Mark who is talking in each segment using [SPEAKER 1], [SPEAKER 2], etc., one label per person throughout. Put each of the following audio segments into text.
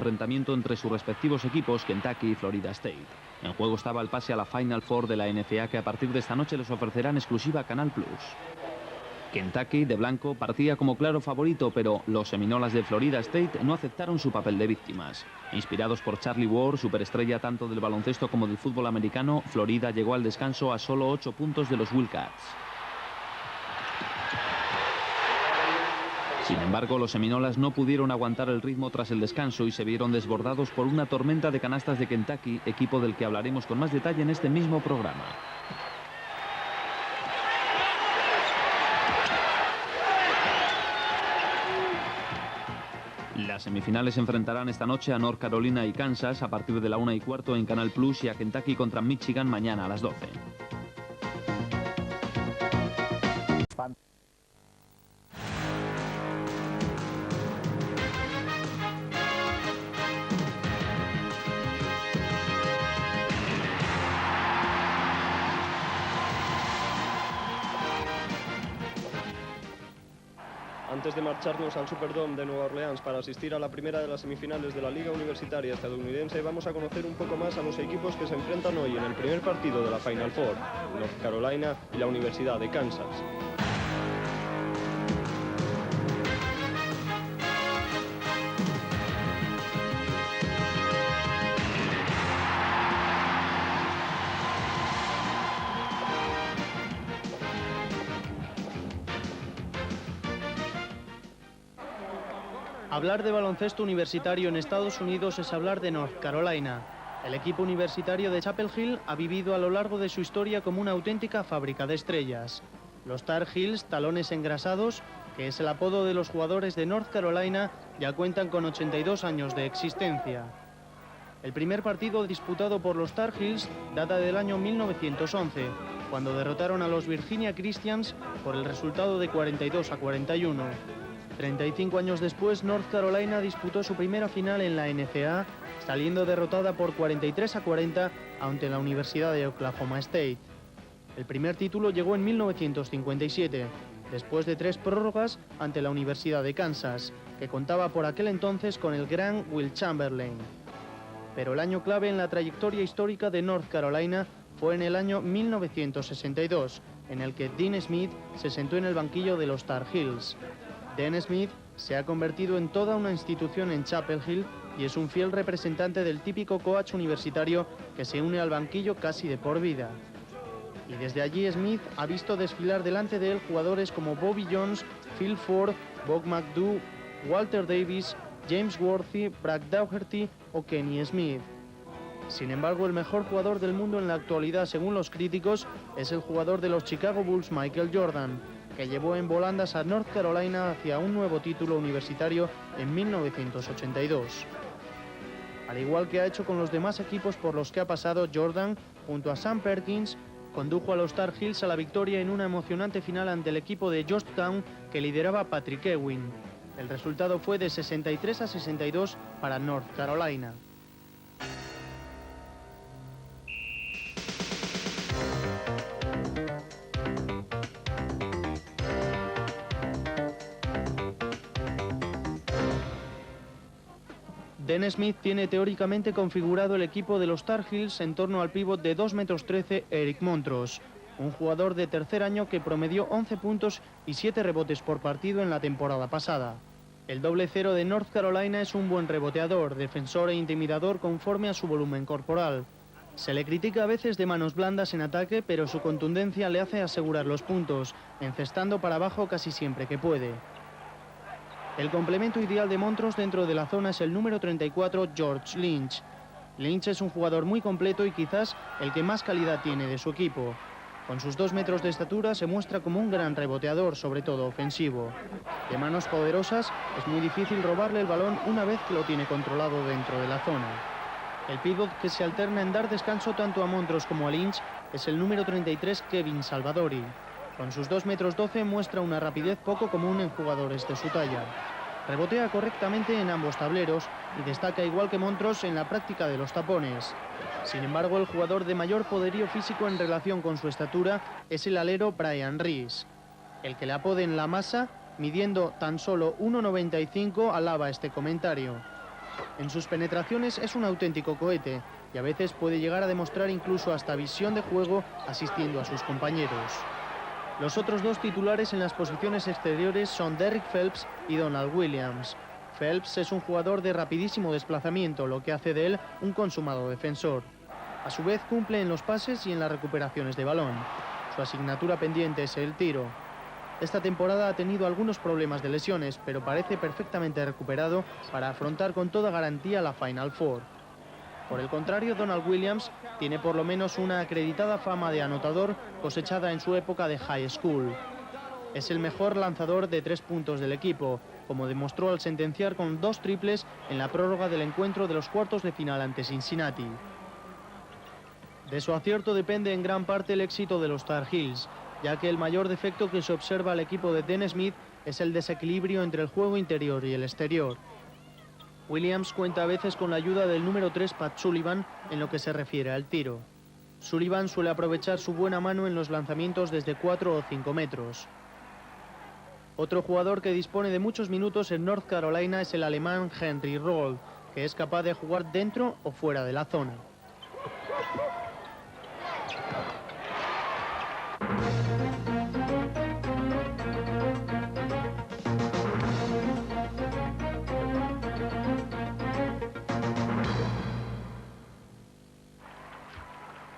[SPEAKER 1] enfrentamiento entre sus respectivos equipos, Kentucky y Florida State. En juego estaba el pase a la Final Four de la NCAA, que a partir de esta noche les ofrecerá en exclusiva Canal Plus. Kentucky, de blanco, partía como claro favorito, pero los seminolas de Florida State no aceptaron su papel de víctimas. Inspirados por Charlie Ward, superestrella tanto del baloncesto como del fútbol americano, Florida llegó al descanso a solo 8 puntos de los Wildcats. Sin embargo, los seminolas no pudieron aguantar el ritmo tras el descanso y se vieron desbordados por una tormenta de canastas de Kentucky, equipo del que hablaremos con más detalle en este mismo programa. Las semifinales enfrentarán esta noche a North Carolina y Kansas a partir de la 1:15 en Canal Plus y a Kentucky contra Michigan mañana a las 12.
[SPEAKER 2] Antes de marcharnos al Superdome de Nueva Orleans para asistir a la primera de las semifinales de la Liga Universitaria Estadounidense, vamos a conocer un poco más a los equipos que se enfrentan hoy en el primer partido de la Final Four, North Carolina y la Universidad de Kansas.
[SPEAKER 3] Hablar de baloncesto universitario en Estados Unidos es hablar de North Carolina. El equipo universitario de Chapel Hill ha vivido a lo largo de su historia como una auténtica fábrica de estrellas. Los Tar Heels, talones engrasados, que es el apodo de los jugadores de North Carolina, ya cuentan con 82 años de existencia. El primer partido disputado por los Tar Heels data del año 1911, cuando derrotaron a los Virginia Christians por el resultado de 42-41. 35 años después, North Carolina disputó su primera final en la NCAA, saliendo derrotada por 43-40 ante la Universidad de Oklahoma State. El primer título llegó en 1957, después de 3 prórrogas ante la Universidad de Kansas, que contaba por aquel entonces con el gran Will Chamberlain. Pero el año clave en la trayectoria histórica de North Carolina fue en el año 1962, en el que Dean Smith se sentó en el banquillo de los Tar Heels. Dean Smith se ha convertido en toda una institución en Chapel Hill y es un fiel representante del típico coach universitario que se une al banquillo casi de por vida. Y desde allí Smith ha visto desfilar delante de él jugadores como Bobby Jones, Phil Ford, Bob McAdoo, Walter Davis, James Worthy, Brad Daugherty o Kenny Smith. Sin embargo, el mejor jugador del mundo en la actualidad, según los críticos, es el jugador de los Chicago Bulls, Michael Jordan, que llevó en volandas a North Carolina hacia un nuevo título universitario en 1982. Al igual que ha hecho con los demás equipos por los que ha pasado, Jordan, junto a Sam Perkins, condujo a los Tar Heels a la victoria en una emocionante final ante el equipo de Georgetown que lideraba Patrick Ewing. El resultado fue de 63-62 para North Carolina. Dean Smith tiene teóricamente configurado el equipo de los Tar Heels en torno al pívot de 2,13 metros Eric Montross, un jugador de tercer año que promedió 11 puntos y 7 rebotes por partido en la temporada pasada. El doble cero de North Carolina es un buen reboteador, defensor e intimidador conforme a su volumen corporal. Se le critica a veces de manos blandas en ataque, pero su contundencia le hace asegurar los puntos, encestando para abajo casi siempre que puede. El complemento ideal de Montross dentro de la zona es el número 34, George Lynch. Lynch es un jugador muy completo y quizás el que más calidad tiene de su equipo. Con sus 2 metros de estatura se muestra como un gran reboteador, sobre todo ofensivo. De manos poderosas, es muy difícil robarle el balón una vez que lo tiene controlado dentro de la zona. El pívot que se alterna en dar descanso tanto a Montross como a Lynch es el número 33, Kevin Salvadori. Con sus 2,12 metros muestra una rapidez poco común en jugadores de su talla. Rebotea correctamente en ambos tableros y destaca igual que Montross en la práctica de los tapones. Sin embargo, el jugador de mayor poderío físico en relación con su estatura es el alero Brian Reese. El que le apoden La Masa, midiendo tan solo 1,95, alaba este comentario. En sus penetraciones es un auténtico cohete y a veces puede llegar a demostrar incluso hasta visión de juego asistiendo a sus compañeros. Los otros dos titulares en las posiciones exteriores son Derrick Phelps y Donald Williams. Phelps es un jugador de rapidísimo desplazamiento, lo que hace de él un consumado defensor. A su vez cumple en los pases y en las recuperaciones de balón. Su asignatura pendiente es el tiro. Esta temporada ha tenido algunos problemas de lesiones, pero parece perfectamente recuperado para afrontar con toda garantía la Final Four. Por el contrario, Donald Williams tiene por lo menos una acreditada fama de anotador cosechada en su época de high school. Es el mejor lanzador de 3 puntos del equipo, como demostró al sentenciar con 2 triples en la prórroga del encuentro de los cuartos de final ante Cincinnati. De su acierto depende en gran parte el éxito de los Tar Heels, ya que el mayor defecto que se observa al equipo de Dennis Smith es el desequilibrio entre el juego interior y el exterior. Williams cuenta a veces con la ayuda del número 3 Pat Sullivan en lo que se refiere al tiro. Sullivan suele aprovechar su buena mano en los lanzamientos desde 4 o 5 metros. Otro jugador que dispone de muchos minutos en North Carolina es el alemán Henry Roll, que es capaz de jugar dentro o fuera de la zona.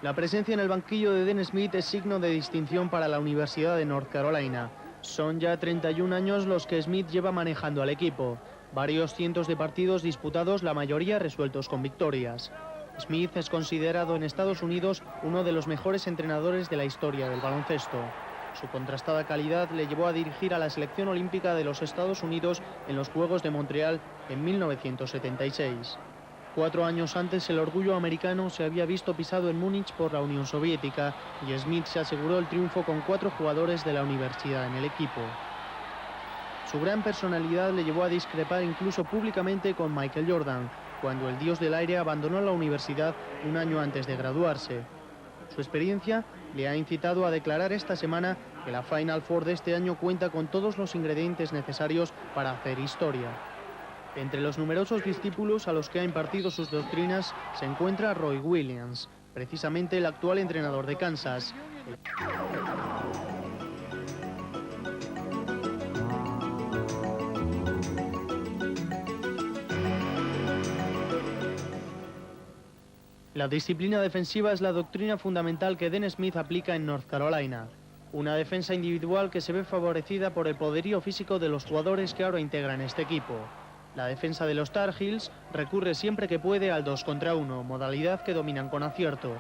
[SPEAKER 3] La presencia en el banquillo de Dennis Smith es signo de distinción para la Universidad de North Carolina. Son ya 31 años los que Smith lleva manejando al equipo. Varios cientos de partidos disputados, la mayoría resueltos con victorias. Smith es considerado en Estados Unidos uno de los mejores entrenadores de la historia del baloncesto. Su contrastada calidad le llevó a dirigir a la selección olímpica de los Estados Unidos en los Juegos de Montreal en 1976. 4 años antes, el orgullo americano se había visto pisado en Múnich por la Unión Soviética y Smith se aseguró el triunfo con 4 jugadores de la universidad en el equipo. Su gran personalidad le llevó a discrepar incluso públicamente con Michael Jordan, cuando el dios del aire abandonó la universidad un año antes de graduarse. Su experiencia le ha incitado a declarar esta semana que la Final Four de este año cuenta con todos los ingredientes necesarios para hacer historia. Entre los numerosos discípulos a los que ha impartido sus doctrinas se encuentra Roy Williams, precisamente el actual entrenador de Kansas. La disciplina defensiva es la doctrina fundamental que Dennis Smith aplica en North Carolina. Una defensa individual que se ve favorecida por el poderío físico de los jugadores que ahora integran este equipo. La defensa de los Tar Heels recurre siempre que puede al 2 contra 1, modalidad que dominan con acierto.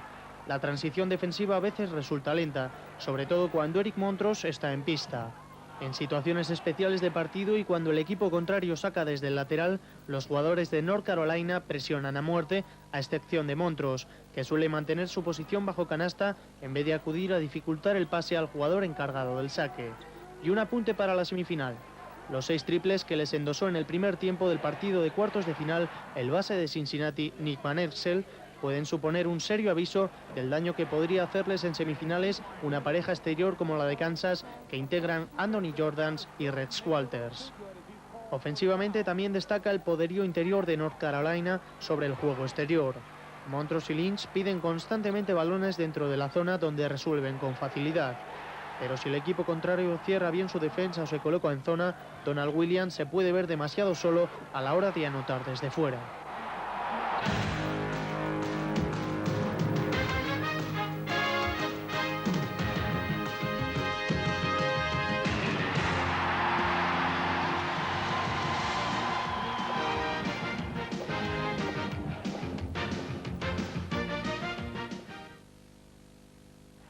[SPEAKER 3] La transición defensiva a veces resulta lenta, sobre todo cuando Eric Montross está en pista. En situaciones especiales de partido y cuando el equipo contrario saca desde el lateral, los jugadores de North Carolina presionan a muerte, a excepción de Montross, que suele mantener su posición bajo canasta en vez de acudir a dificultar el pase al jugador encargado del saque. Y un apunte para la semifinal. Los 6 triples que les endosó en el primer tiempo del partido de cuartos de final el base de Cincinnati, Nick Van Exel, pueden suponer un serio aviso del daño que podría hacerles en semifinales una pareja exterior como la de Kansas que integran Anthony Jordans y Rex Walters. Ofensivamente también destaca el poderío interior de North Carolina sobre el juego exterior. Montross y Lynch piden constantemente balones dentro de la zona donde resuelven con facilidad. Pero si el equipo contrario cierra bien su defensa o se coloca en zona, Donald Williams se puede ver demasiado solo a la hora de anotar desde fuera.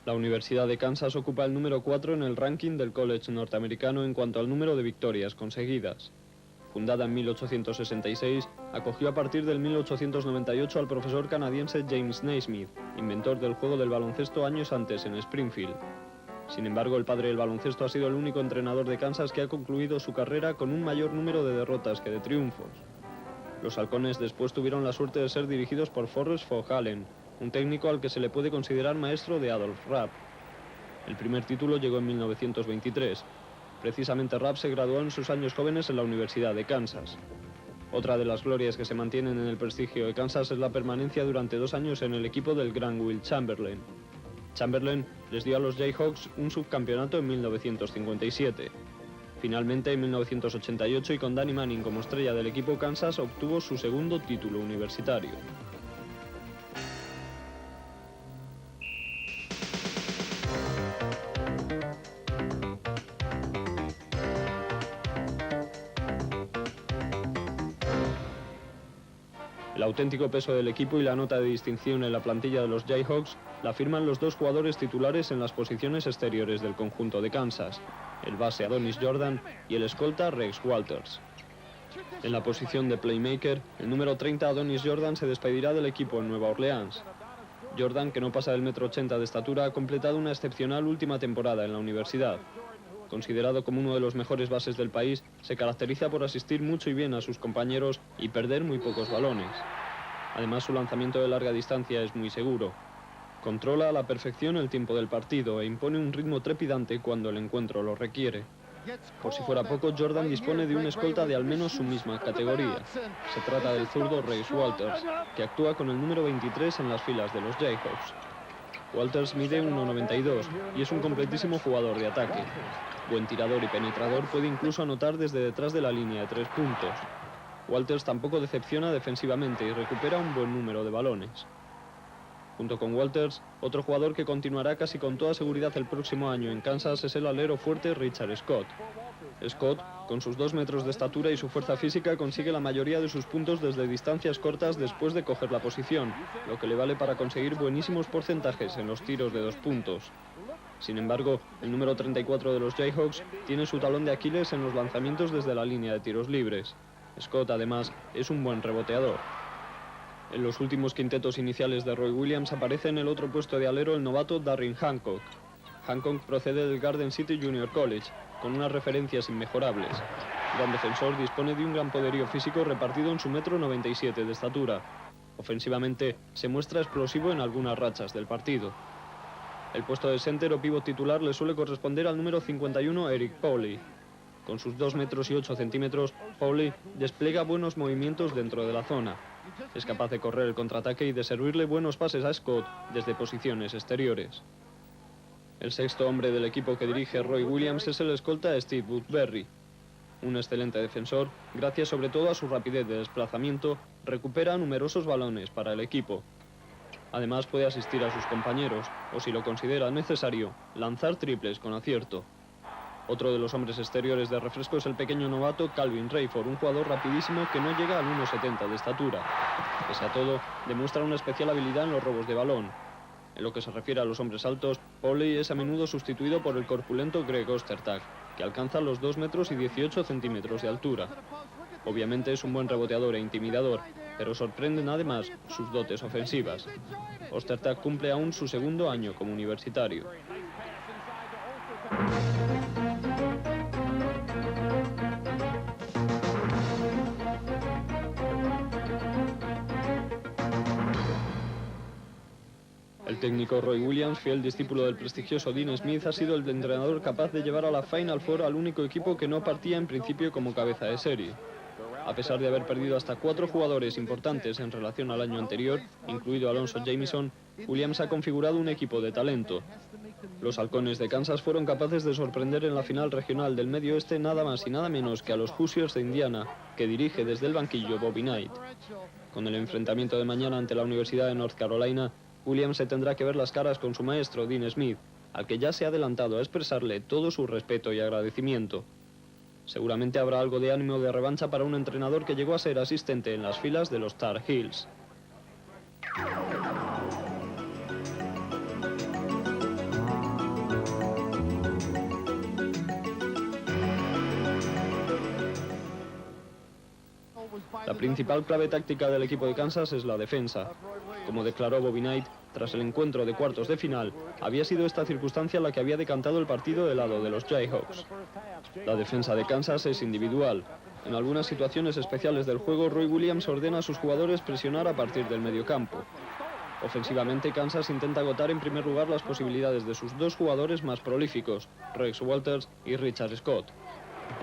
[SPEAKER 2] La Universidad de Kansas ocupa el número 4 en el ranking del college norteamericano en cuanto al número de victorias conseguidas. Fundada en 1866, acogió a partir del 1898 al profesor canadiense James Naismith, inventor del juego del baloncesto años antes en Springfield. Sin embargo, el padre del baloncesto ha sido el único entrenador de Kansas que ha concluido su carrera con un mayor número de derrotas que de triunfos. Los halcones después tuvieron la suerte de ser dirigidos por Forrest Fogalen, un técnico al que se le puede considerar maestro de Adolph Rupp. El primer título llegó en 1923. Precisamente Rupp se graduó en sus años jóvenes en la Universidad de Kansas. Otra de las glorias que se mantienen en el prestigio de Kansas es la permanencia durante 2 años en el equipo del gran Will Chamberlain. Chamberlain les dio a los Jayhawks un subcampeonato en 1957. Finalmente, en 1988, y con Danny Manning como estrella del equipo, Kansas obtuvo su segundo título universitario. El auténtico peso del equipo y la nota de distinción en la plantilla de los Jayhawks la firman los 2 jugadores titulares en las posiciones exteriores del conjunto de Kansas, el base Adonis Jordan y el escolta Rex Walters. En la posición de playmaker, el número 30 Adonis Jordan se despedirá del equipo en Nueva Orleans. Jordan, que no pasa del 1,80 m de estatura, ha completado una excepcional última temporada en la universidad. Considerado como uno de los mejores bases del país, se caracteriza por asistir mucho y bien a sus compañeros y perder muy pocos balones. Además, su lanzamiento de larga distancia es muy seguro. Controla a la perfección el tiempo del partido e impone un ritmo trepidante cuando el encuentro lo requiere. Por si fuera poco, Jordan dispone de un escolta de al menos su misma categoría. Se trata del zurdo Rex Walters, que actúa con el número 23 en las filas de los Jayhawks. Walters mide 1,92 y es un completísimo jugador de ataque. Buen tirador y penetrador, puede incluso anotar desde detrás de la línea de 3 puntos. Walters tampoco decepciona defensivamente y recupera un buen número de balones. Junto con Walters, otro jugador que continuará casi con toda seguridad el próximo año en Kansas es el alero fuerte Richard Scott. Scott, con sus 2 metros de estatura y su fuerza física, consigue la mayoría de sus puntos desde distancias cortas después de coger la posición, lo que le vale para conseguir buenísimos porcentajes en los tiros de 2 puntos. Sin embargo, el número 34 de los Jayhawks tiene su talón de Aquiles en los lanzamientos desde la línea de tiros libres. Scott, además, es un buen reboteador. En los últimos quintetos iniciales de Roy Williams aparece en el otro puesto de alero el novato Darrin Hancock. Hancock procede del Garden City Junior College, con unas referencias inmejorables. Gran defensor, dispone de un gran poderío físico repartido en su 1,97 m de estatura. Ofensivamente, se muestra explosivo en algunas rachas del partido. El puesto de center o pívot titular le suele corresponder al número 51 Eric Powley. Con sus 2 metros y 8 centímetros, Powley despliega buenos movimientos dentro de la zona. Es capaz de correr el contraataque y de servirle buenos pases a Scott desde posiciones exteriores. El sexto hombre del equipo que dirige Roy Williams es el escolta Steve Woodbury. Un excelente defensor, gracias sobre todo a su rapidez de desplazamiento, recupera numerosos balones para el equipo. Además puede asistir a sus compañeros, o si lo considera necesario, lanzar triples con acierto. Otro de los hombres exteriores de refresco es el pequeño novato Calvin Rayford, un jugador rapidísimo que no llega al 1,70 m de estatura. Pese a todo, demuestra una especial habilidad en los robos de balón. En lo que se refiere a los hombres altos, Powley es a menudo sustituido por el corpulento Greg Ostertag, que alcanza los 2 metros y 18 centímetros de altura. Obviamente es un buen reboteador e intimidador, pero sorprenden además sus dotes ofensivas. Ostertag cumple aún su segundo año como universitario. El técnico Roy Williams, fiel discípulo del prestigioso Dean Smith, ha sido el entrenador capaz de llevar a la Final Four al único equipo que no partía en principio como cabeza de serie. A pesar de haber perdido hasta 4 jugadores importantes en relación al año anterior, incluido Alonzo Jamison, Williams ha configurado un equipo de talento. Los halcones de Kansas fueron capaces de sorprender en la final regional del Medio Oeste nada más y nada menos que a los Hoosiers de Indiana, que dirige desde el banquillo Bobby Knight. Con el enfrentamiento de mañana ante la Universidad de North Carolina, Williams se tendrá que ver las caras con su maestro Dean Smith, al que ya se ha adelantado a expresarle todo su respeto y agradecimiento. Seguramente habrá algo de ánimo de revancha para un entrenador que llegó a ser asistente en las filas de los Tar Heels. La principal clave táctica del equipo de Kansas es la defensa. Como declaró Bobby Knight, tras el encuentro de cuartos de final, había sido esta circunstancia la que había decantado el partido del lado de los Jayhawks. La defensa de Kansas es individual. En algunas situaciones especiales del juego, Roy Williams ordena a sus jugadores presionar a partir del mediocampo. Ofensivamente, Kansas intenta agotar en primer lugar las posibilidades de sus 2 jugadores más prolíficos, Rex Walters y Richard Scott.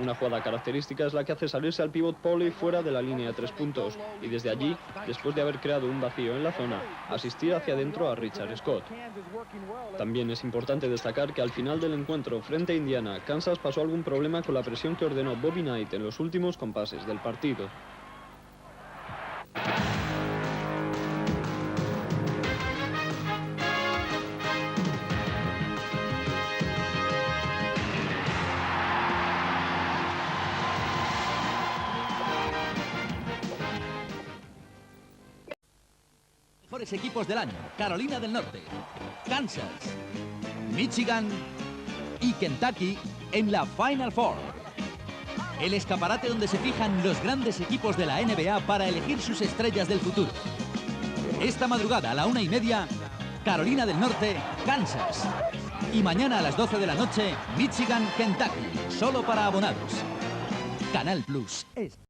[SPEAKER 2] Una jugada característica es la que hace salirse al pívot Pauli fuera de la línea de 3 puntos y desde allí, después de haber creado un vacío en la zona, asistir hacia adentro a Richard Scott. También es importante destacar que al final del encuentro frente a Indiana, Kansas pasó algún problema con la presión que ordenó Bobby Knight en los últimos compases del partido.
[SPEAKER 4] Mejores equipos del año: Carolina del Norte, Kansas, Michigan y Kentucky en la Final Four. El escaparate donde se fijan los grandes equipos de la NBA para elegir sus estrellas del futuro. Esta madrugada a la 1:30, Carolina del Norte, Kansas. Y mañana a las 12 de la noche, Michigan, Kentucky. Solo para abonados. Canal Plus.